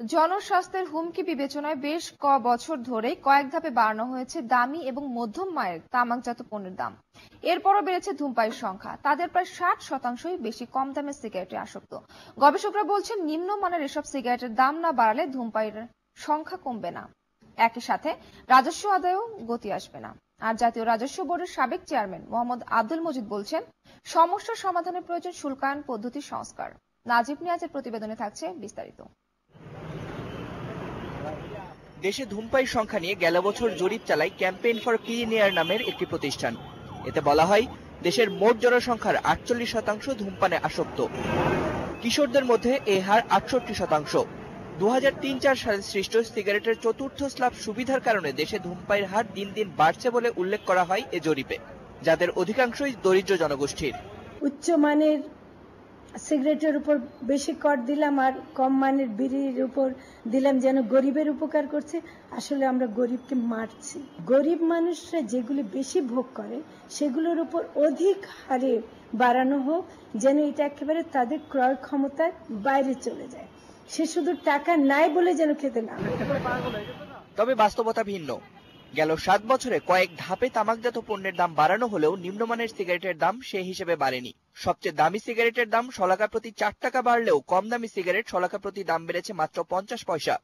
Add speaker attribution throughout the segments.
Speaker 1: জনস্বাস্থ্যের হুমকি বিবেচনায় বেশ বছর ধরে কয়েক ধাপে বাড়ানো হয়েছে দামি এবং মধ্যম মানের তামাকজাত পণ্যের দাম। এরপরও বেড়েছে ধূমপায়ীর সংখ্যা। তাদের প্রায় 60% বেশি কম দামের সিগারেটে আসক্ত। গবেষকরা বলছেন, নিম্নমানের এসব সিগারেটের দাম না বাড়ালে ধূমপায়ীর সংখ্যা কমবে না, একই সাথে রাজস্ব আদায়েও গতি আসবে না। আর জাতীয় রাজস্ব বোর্ডের সাবেক চেয়ারম্যান মোহাম্মদ আব্দুল মজিদ বলছেন, সমস্যার সমাধানের প্রয়োজন শুল্কায়ন পদ্ধতির সংস্কার। নাজিব নিয়াজের প্রতিবেদনে থাকছে বিস্তারিত।
Speaker 2: দেশে ধূমপায়ীর সংখ্যা নিয়ে গেল বছর জরিপ চালায় ক্যাম্পেইন ফর ক্লিন এয়ার নামের একটি প্রতিষ্ঠান। এতে বলা হয়, দেশের মোট জনসংখ্যার 48% ধূমপানে আসক্ত। কিশোরদের মধ্যে এই হার 68%। 2003-04 সালে সৃষ্ট সিগারেটের চতুর্থ স্ল্যাব সুবিধার কারণে দেশে ধূমপায়ীর হার দিন দিন বাড়ছে বলে উল্লেখ করা হয় এ জরিপে, যাদের অধিকাংশই দরিদ্র জনগোষ্ঠীর।
Speaker 3: উচ্চমানের সিগারেটের উপর বেশি কর দিলাম আর কম মানের বিড়ির উপর দিলাম, যেন গরিবের উপকার করছে। আসলে আমরা গরিবকে মারছি। গরিব মানুষরা যেগুলি বেশি ভোগ করে সেগুলোর উপর অধিক হারে বাড়ানো হোক, যেন এটা একেবারে তাদের ক্রয় ক্ষমতার বাইরে চলে যায়। সে শুধু টাকা নাই বলে যেন খেতে না।
Speaker 2: তবে বাস্তবতা ভিন্ন। গেল 7 বছরে কয়েক ধাপে তামাকজাত পণ্যের দাম বাড়ানো হলেও নিম্নমানের সিগারেটের দাম সেই হিসেবে বাড়েনি। সবচেয়ে দামি সিগারেটের দাম শলাকা প্রতি 4 টাকা বাড়লেও কম দামি সিগারেট শলাকা প্রতি দাম বেড়েছে মাত্র 50 পয়সা।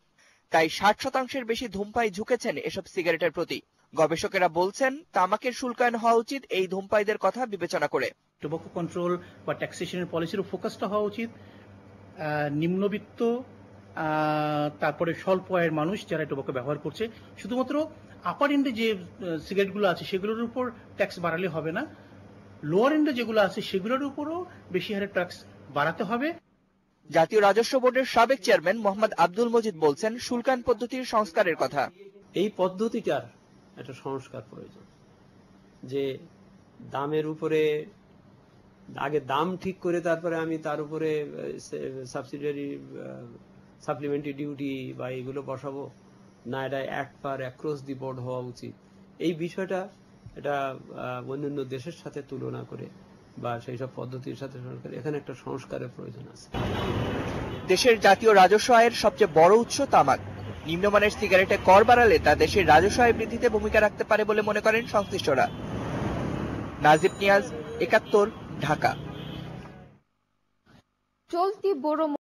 Speaker 2: তাই 60%-এর বেশি ধূমপায়ী ঝুঁকেছেন এসব সিগারেটের প্রতি। গবেষকেরা বলছেন, তামাকের শুল্কায়ন হওয়া উচিত এই ধূমপায়ীদের কথা বিবেচনা করে।
Speaker 4: টোবাকো কন্ট্রোল বা ট্যাক্সেশনের পলিসির ফোকাসটা হওয়া উচিত নিম্নবিত্ত, তারপরে স্বল্প আয়ের মানুষ যারা টোবাকো ব্যবহার করছে। শুধুমাত্র আপার এন্ডে যে সিগারেটগুলো আছে সেগুলোর উপর ট্যাক্স বাড়ালে হবে না, লোয়ার এন্ডে যেগুলো আছে সেগুলোর উপরও বেশি হারে ট্যাক্স বাড়াতে হবে।
Speaker 2: জাতীয় রাজস্ব বোর্ডের সাবেক চেয়ারম্যান মোহাম্মদ আব্দুল মজিদ বলছেন, শুল্কায়ন পদ্ধতির সংস্কারের কথা।
Speaker 5: এই পদ্ধতিটার একটা সংস্কার প্রয়োজন, যে দামের উপরে আগে দাম ঠিক করে তারপরে আমি তার উপরে সাবসিডিয়ারি সাপ্লিমেন্টারি ডিউটি বা এগুলো বসাবো না, এটা একবার অ্যাক্রস দি বোর্ড হওয়া উচিত। এই বিষয়টা এটা অন্যান্য দেশের সাথে তুলনা করে বা সেই সব পদ্ধতির সাথে এখানে একটা সংস্কারের প্রয়োজন আছে।
Speaker 2: দেশের জাতীয় রাজস্ব আয়ের সবচেয়ে বড় উৎস তামাক। নিম্নমানের সিগারেটে কর বাড়ালে তা দেশের রাজস্ব আয় বৃদ্ধিতে ভূমিকা রাখতে পারে বলে মনে করেন সংশ্লিষ্টরা। নাজিব নিয়াজ, 71, ঢাকা।
Speaker 1: চলতি বড়